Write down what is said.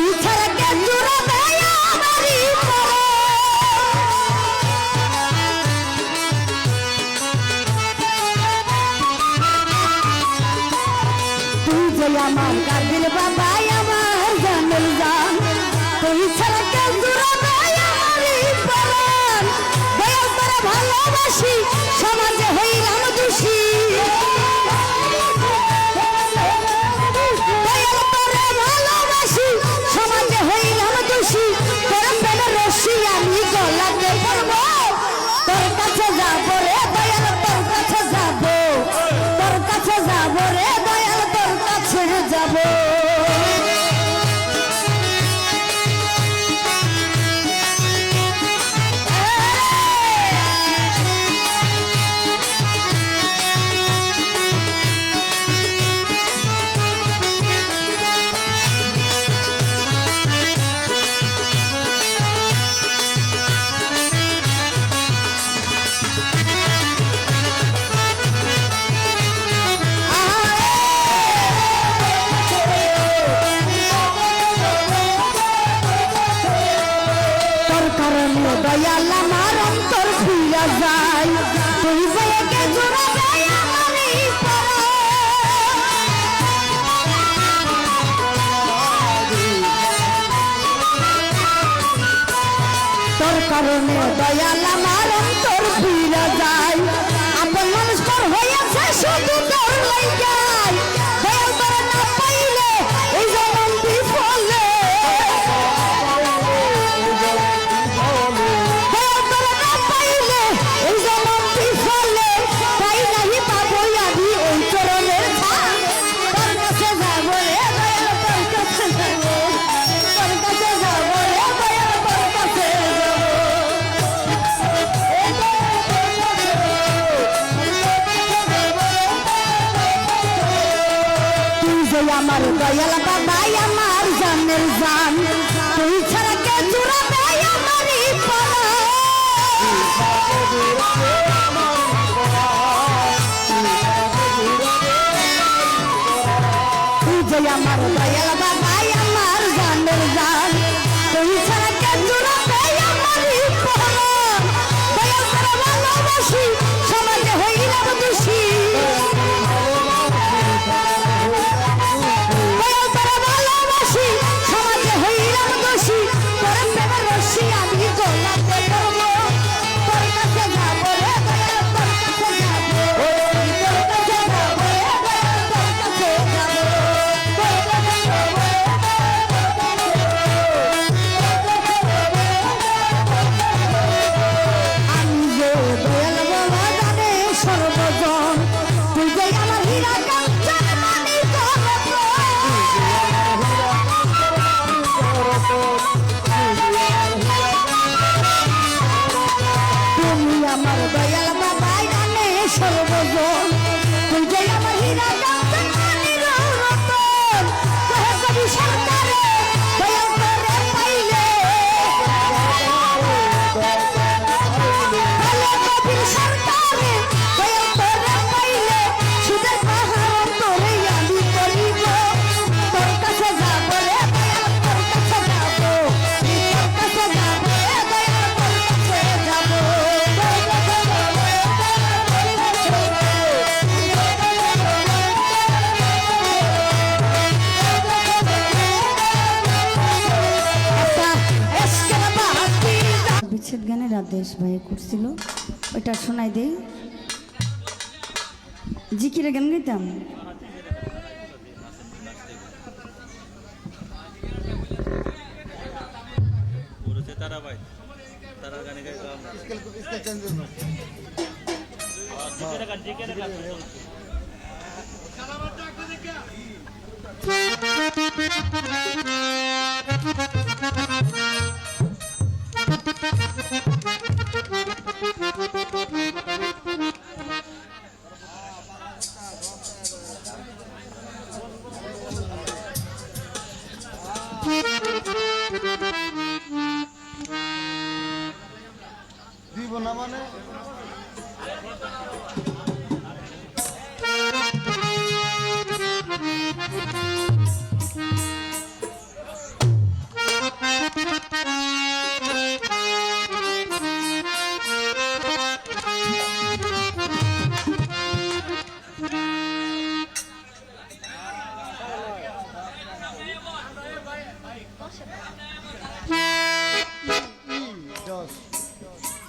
তুই ছাড়া কে জুড়াবে আমারই তুই যে আমার কাদির বাবা আমার জানের জান তুই ছাড়া কে জুড়াবে আমারই প্রাণ দয়া করে ভালোবাসি সমাজে হইলাম দোষী আমি গলাতে পড়বো তোর কাছে যাবো রে দয়াল তোর কাছে যাবো তোর কাছে যাবো রে দয়াল তোর কাছে যাবো দয়াল আমার অন্তর খুইলা যায় তুই বইকে জোড়াবে আমারই তোর কারণে দয়াল আমার অন্তর খুইলা যায় আপন মানুষ তোর হইয়াছে শুধু তোর লাইগায় দয়াল তোর না পাইলে এই জনম বিফলে আমার দয়াল বাবা আমার জানের জান তুই ছাড়া কে জুড়াবে আমারই তুই যে আমার দয়াল বাবা আমার জানের জান তুই ছাড়া কে জুড়াবে আমারই দয়াল করে ভালোবাসি সমাজে হইলাম দোষী সমাজে হইলাম দোষী তোর প্রেমের রশি আমি গলাতে পড়বো তোর কাছে যাবো রে দয়াল তোর কাছে যাবো তোর কাছে যাবো রে দয়াল তোর কাছে যাবো তোর কাছে যাবো আমি যে দয়াল বাবা জানে সর্বজন তুই যে আমার হীরা কাঞ্চন মানি তুমি আমার দয়াল বাবা জানে সর্বজন তুই যে আমার হীরা কাঞ্চন মানি রতন কহে কবি সরকারে দয়াল করে পাইলে কবি সরকারে দয়াল করে পাইলে সুদের পাহাড় তোরে আমি করিব তোর কাছে যাবো রে দয়াল তোর কাছে যাবো তোর কাছে যাবো রে দয়াল তোর কাছে যাবো বিচ্ছেদ গানের আদেশ ভাই করছিল ওইটা শোনাই দেই জিকিরে গান গাইতাম তারা ভাই তারা গানে গাইতাম স্কেল চেঞ্জ করুন জিকিরে গান সালামাত ডাকতে দেখা দিব না মানে জয়